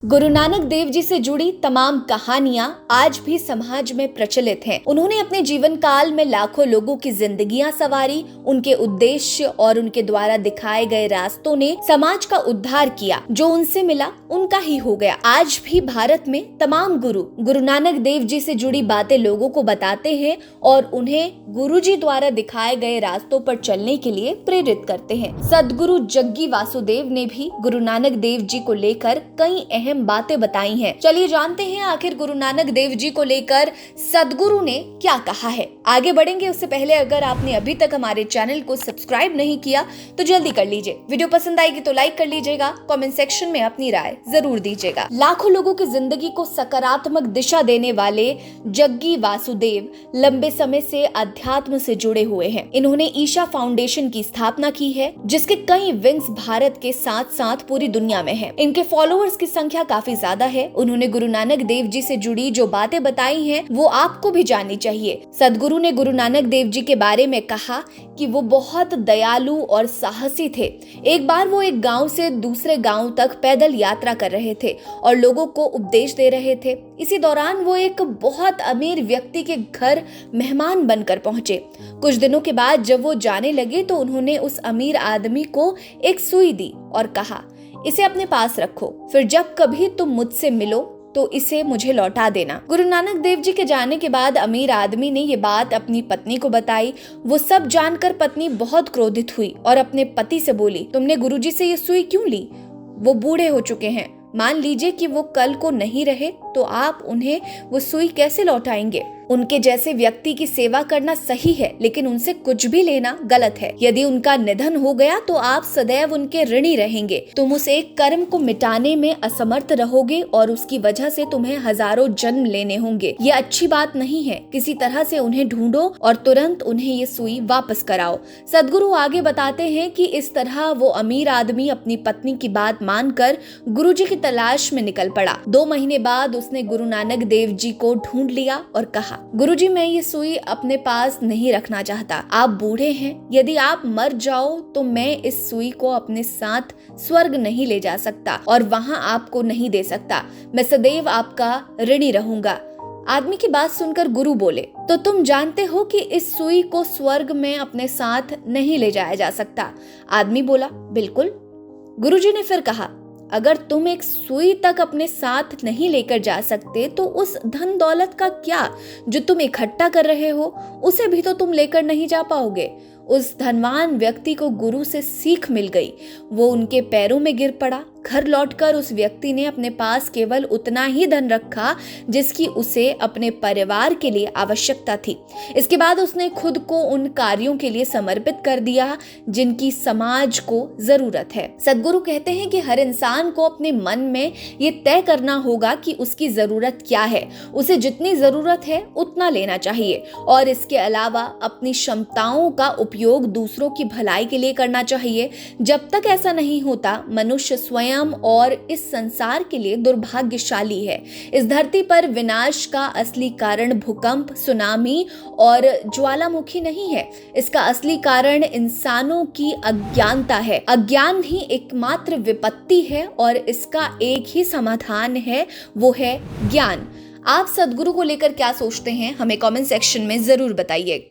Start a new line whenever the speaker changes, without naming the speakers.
गुरु नानक देव जी से जुड़ी तमाम कहानियां आज भी समाज में प्रचलित हैं। उन्होंने अपने जीवन काल में लाखों लोगों की जिंदगियां संवारी। उनके उद्देश्य और उनके द्वारा दिखाए गए रास्तों ने समाज का उद्धार किया। जो उनसे मिला उनका ही हो गया। आज भी भारत में तमाम गुरु नानक देव जी से जुड़ी बातें लोगों को बताते हैं और उन्हें गुरु जी द्वारा दिखाए गए रास्तों पर चलने के लिए प्रेरित करते हैं। सदगुरु जग्गी वासुदेव ने भी गुरु नानक देव जी को लेकर कई अहम बातें बताई हैं। चलिए जानते हैं आखिर गुरु नानक देव जी को लेकर सदगुरु ने क्या कहा है। आगे बढ़ेंगे उससे पहले अगर आपने अभी तक हमारे चैनल को सब्सक्राइब नहीं किया तो जल्दी कर लीजिए। वीडियो पसंद आएगी तो लाइक कर लीजिएगा, कमेंट सेक्शन में अपनी राय जरूर दीजिएगा। लाखों लोगों की जिंदगी को सकारात्मक दिशा देने वाले जग्गी वासुदेव लंबे समय से अध्यात्म से जुड़े हुए हैं। इन्होंने ईशा फाउंडेशन की स्थापना की है, जिसके कई विंग्स भारत के साथ साथ पूरी दुनिया में है। इनके फॉलोअर्स की संख्या काफी ज्यादा है। उन्होंने गुरु नानक देव जी से जुड़ी जो बातें बताई हैं वो आपको भी जाननी चाहिए। सदगुरु ने गुरु नानक देव जी के बारे में कहा कि वो बहुत दयालु और साहसी थे। एक बार वो एक गांव से दूसरे गांव तक पैदल यात्रा कर रहे थे और लोगों को उपदेश दे रहे थे। इसी दौरान वो एक बहुत अमीर व्यक्ति के घर मेहमान बनकर पहुंचे। कुछ दिनों के बाद जब वो जाने लगे तो उन्होंने उस अमीर आदमी को एक सुई दी और कहा, इसे अपने पास रखो, फिर जब कभी तुम मुझसे मिलो तो इसे मुझे लौटा देना। गुरु नानक देव जी के जाने के बाद अमीर आदमी ने ये बात अपनी पत्नी को बताई। वो सब जानकर पत्नी बहुत क्रोधित हुई और अपने पति से बोली, तुमने गुरुजी से ये सुई क्यों ली? वो बूढ़े हो चुके हैं। मान लीजिए कि वो कल को नहीं रहे तो आप उन्हें वो सुई कैसे लौटाएंगे? उनके जैसे व्यक्ति की सेवा करना सही है, लेकिन उनसे कुछ भी लेना गलत है। यदि उनका निधन हो गया तो आप सदैव उनके ऋणी रहेंगे। तुम उस एक कर्म को मिटाने में असमर्थ रहोगे और उसकी वजह से तुम्हें हजारों जन्म लेने होंगे। ये अच्छी बात नहीं है। किसी तरह से उन्हें ढूंढो और तुरंत उन्हें ये सुई वापस कराओ। सदगुरु आगे बताते हैं कि इस तरह वो अमीर आदमी अपनी पत्नी की बात मानकर गुरु जी की तलाश में निकल पड़ा। 2 महीने बाद उसने गुरु नानक देव जी को ढूंढ लिया और कहा, गुरुजी, मैं ये सुई अपने पास नहीं रखना चाहता। आप बूढ़े हैं। यदि आप मर जाओ तो मैं इस सुई को अपने साथ स्वर्ग नहीं ले जा सकता और वहां आपको नहीं दे सकता। मैं सदैव आपका ऋणी रहूंगा। आदमी की बात सुनकर गुरु बोले, तो तुम जानते हो कि इस सुई को स्वर्ग में अपने साथ नहीं ले जाया जा सकता। आदमी बोला, बिल्कुल। गुरुजी ने फिर कहा, अगर तुम एक सुई तक अपने साथ नहीं लेकर जा सकते तो उस धन दौलत का क्या जो तुम इकट्ठा कर रहे हो, उसे भी तो तुम लेकर नहीं जा पाओगे। उस धनवान व्यक्ति को गुरु से सीख मिल गई। वो उनके पैरों में गिर पड़ा। घर लौटकर उस व्यक्ति ने अपने पास केवल उतना ही धन रखा जिसकी उसे अपने परिवार के लिए आवश्यकता थी। इसके बाद उसने खुद को उन कार्यों के लिए समर्पित कर दिया जिनकी समाज को जरूरत है। सदगुरु कहते हैं कि हर इंसान को अपने मन में ये तय करना होगा कि उसकी जरूरत क्या है। उसे जितनी जरूरत है उतना लेना चाहिए और इसके अलावा अपनी क्षमताओं का उपयोग दूसरों की भलाई के लिए करना चाहिए। जब तक ऐसा नहीं होता, मनुष्य स्वयं और इस संसार के लिए दुर्भाग्यशाली है। इस धरती पर विनाश का असली कारण भूकंप, सुनामी और ज्वालामुखी नहीं है। इसका असली कारण इंसानों की अज्ञानता है। अज्ञान ही एकमात्र विपत्ति है और इसका एक ही समाधान है, वो है ज्ञान। आप सदगुरु को लेकर क्या सोचते हैं? हमें कमेंट सेक्शन में जरूर बताइए।